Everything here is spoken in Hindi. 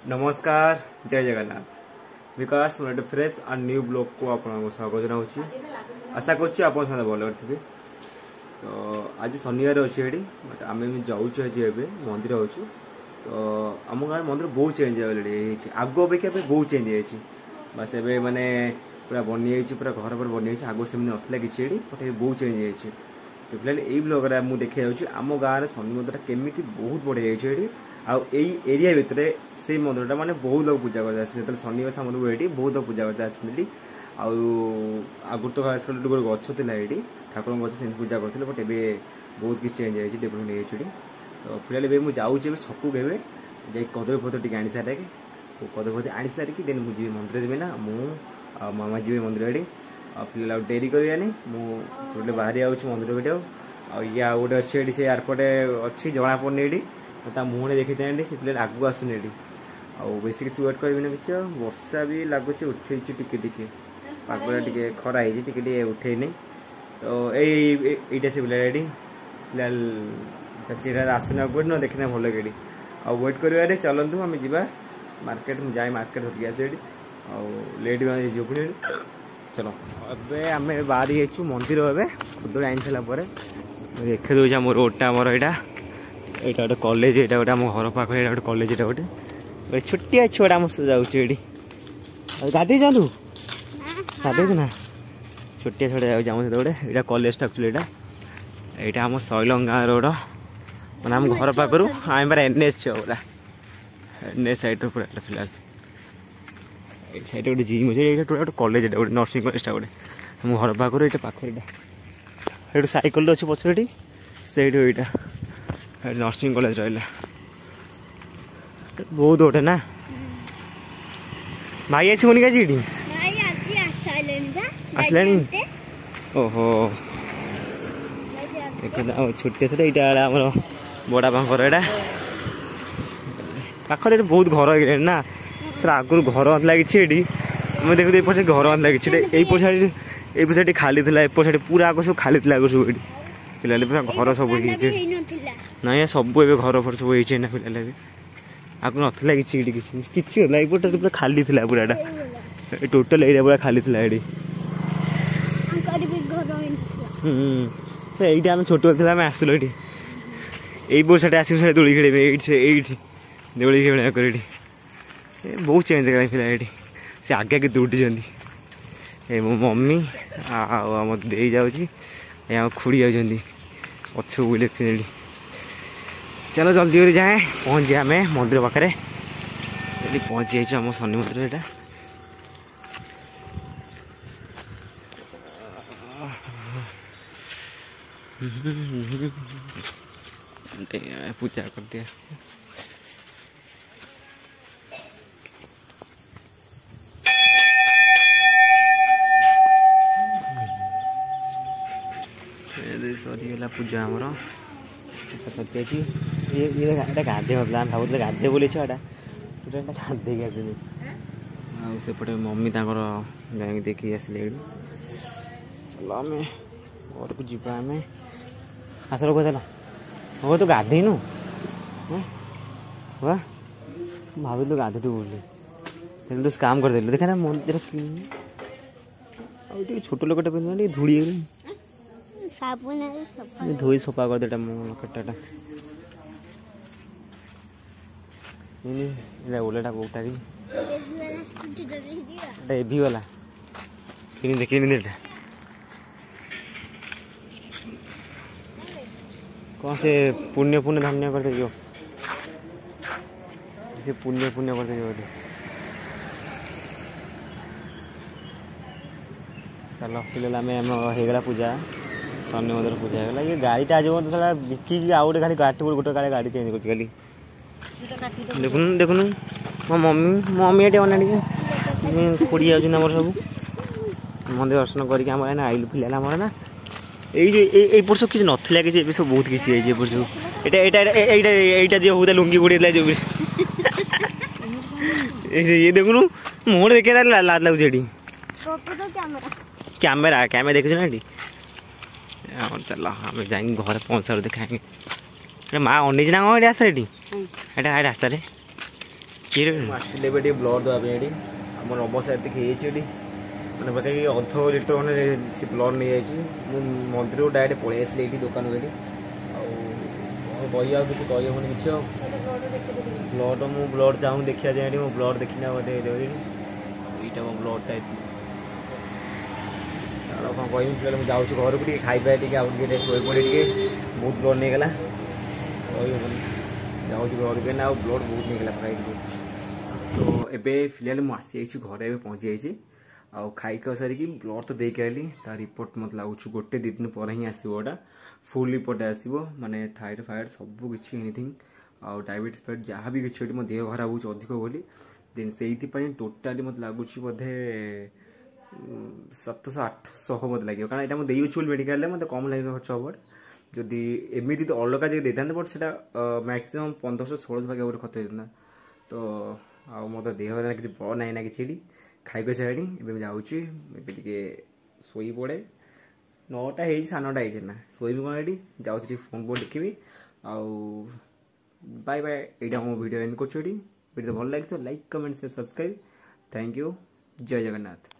नमस्कार जय जगन्नाथ विकास गोटे फ्रेश एंड न्यू ब्लॉग को आपको स्वागत जनाऊँ। आशा करें आप भल थे। तो आज शनिवार अच्छे ये बट आम जाऊँ आज मंदिर हो तो आम गाँव मंदिर बहुत चेंज है आग अपेक्षा बहुत चेंज है बस ए मैंने पूरा बनी पूरा घर पर बनी आग से नाला कि बट बहुत चेंज है। तो फिलहाल यही ब्लॉग मुझे देखा आम गाँव शनि मंदिर केमी बहुत बढ़िया ये एरिया भितर से मंदिरटा माने बहुत लोग पूजा करते आसते शनिवार सामने ये बहुत लोग पूजा करते आसती आगुरी तो खास कर गोटे गच था ये ठाकुर गच से पूजा करते बट ए बहुत किसी चेंज है डेभलपमेंट हो। तो फिलहाल मुझे जाऊँगी छकू के जा कदली पत्र टी आनी सारे कदली पत्र आनी सारिकी देन मुझे मंदिर जी ना मु मामा जी मंदिर आड़े फिलहाल डेरी करानी मुझे बाहरी आऊँ मंदिर गोटे आ गोटे अच्छे से यारपटे अच्छी जना पड़नी ये मुहँ देखी था से फिलहाल आगू आसुनी ये बेस किसी वेट करी कि वर्षा भी लगुच उठे टिके पागटा टे खरा है उठे नहीं। तो यहीटा से फिलहाल ये फिलहाल चेहरा आसुना आगे न देखना भल कि वेट कर चलतु आम जा मार्केट जाए मार्केट धरिक आस लेट भी पुणी चलो ए आम बाहर जाइए मंदिर ए कदली आनी सारापर देखे दूसरा मोर रोडटा आमर यहाँ गोटे कॉलेज यहाँ गोटे आम घर पाखे गोटे कॉलेज यहाँ गोटे छोटिया छुआ आम जाऊँगी गाधे जातु गाधे ना छोटिया छुआ जाऊँ गोटे यहाँ कॉलेज एक्चुअली यहाँ आम शैलंगा रोड मैंने आम घर पाखु आम पार एनएच पूरा एनएच साइड पूरा फिलहाल साइड गोटे जिम अच्छे गोटे कॉलेज यहाँ गोटे नर्सिंग कॉलेज गोटे आम घर पाखु ये पाखे यहाँ सैकल अच्छे पछे से यहाँ नर्सिंग कॉलेज रहा बहुत गोटे ना भाई आसबनी का जी आसला ओहो देख छोटे छोटे यहाँ आम बड़ा पाखर यहाँ पाखे बहुत घर ना सर आगुरी घर मतलब कि मैं देखते ये घर मतलब कि यही पछाड़ी खाली था एपट पूरा आग सब खाली आग सब ये फिलहाल पूरा घर सब ना सब घर फर सब होना फिलहाल आग नाला कि एपट पूरा खाली था पूरा टोटल एरिया पूरा खाली था ये से ये आम छोट आम आसलु ये यही बस आसो दोली खेल दोली खेल कर बहुत चेंज कर फिलहाल ये से आगे आगे दौड़ी मो मम्मी आम दे जाऊँ खुड़ी जाऊँगी पछ बुले चलो जल्दी जल्दी जाए पहुँच जाए आम मंदिर पाखे जल्दी पहुँची जाइए आम शनि मंदिर यहाँ पूजा कर दिया सरीगला पूजा आमर सत्य अच्छी ये गाधे मतलब भावुल गाधे बोले छुआटा गाधे आसनी आउपटे मम्मी तर गाँव देखिए आसिले चलो आम घर को जा आम आस लोग चल हो तो गाधेनु वाह भाभी तो गाधे तू बोली तेल तो काम करदेलु देखा ना मंदिर छोट लोकटा पे धूड़ी धोई सफा कर देटा कटाटा ओलाटा कौटा एभी वाला किणी देटा कौन से पुण्य पुण्य धन्य करते जो से पुण्य पुण्य करते जो चलो फिलहाल आम होगला पूजा शनि मंदिर पूजा होगा ये गाड़ीटा आज सारा बिकी आउ गोटे खाली गाड़ी गोटे गाड़ी गाड़ी चेंज कर खाली देखुन देखुन मो मम्मी ये अना खुड़ी जाम सब मंदिर दर्शन करके आइलु फिलहाल आम ना ये वर्ष किसी नाला कि सब बहुत किसी यहाँ जी होता लुंगी गुड़ी जो ये देखुन मुहर देखे लाज लगुच कैमेरा कैमेरा देखु ना ये चलो आम जाएंगे घर पहुँचा देखाएंगे माँ अनिज ना कौन आस रास्ता आसती ब्लड देवाई ये आम अवस्था ये मैंने पाखे अर्ध लिटर मैंने से ब्लड नहीं जाइए मंदिर को डायरेक्ट पलि आसली ये दुकान को कही किसी कहनी किसी ब्लड मु ब्लड चाहूँ देखा जाए मो ब्लड देखना यहाँ मो ब्लडटा कौन कह जाऊँ घर को खाई पाए शोपड़े बहुत ब्लड नहीं गला जाऊँ घर को ना ब्लड बहुत नहीं गला तो एबे फिलहाल मुझे आसी घरे पहुँची जाइए आउ खाई सारिकी ब्लड तो देके आइली तार रिपोर्ट मत लगुच गोटे दी दिन पर ही आसोटा फुल रिपोर्ट आसो माने थायरॉइड फायरॉइड सब किसी एनीथिंग आउ डायबिटीज फाइट जहाँ भी किसी मो देह खराब हो अधिक बोली देन से टोटाली मत लगुच बोधे 700-800 मत लगे कारण यहाँ मुझे बोली मेडिकल मत कम लगे खर्च हम जदि एमती तो अलग जगह देता बट से मैक्सीम 1500-1600 पाखे खर्च होता तो आ मत देह किसी बड़ ना ना कि खाई सारे ए जाऊँगी टे शोई पड़े 9टा हो 9टा ना शोबी कौन ये जाऊँगी फोन बोर्ड देखी आउ बाय बाय यहाँ मो वीडियो एंड कर वीडियो भल लगे तो लाइक कमेंट से सब्सक्राइब थैंक यू जय जगन्नाथ।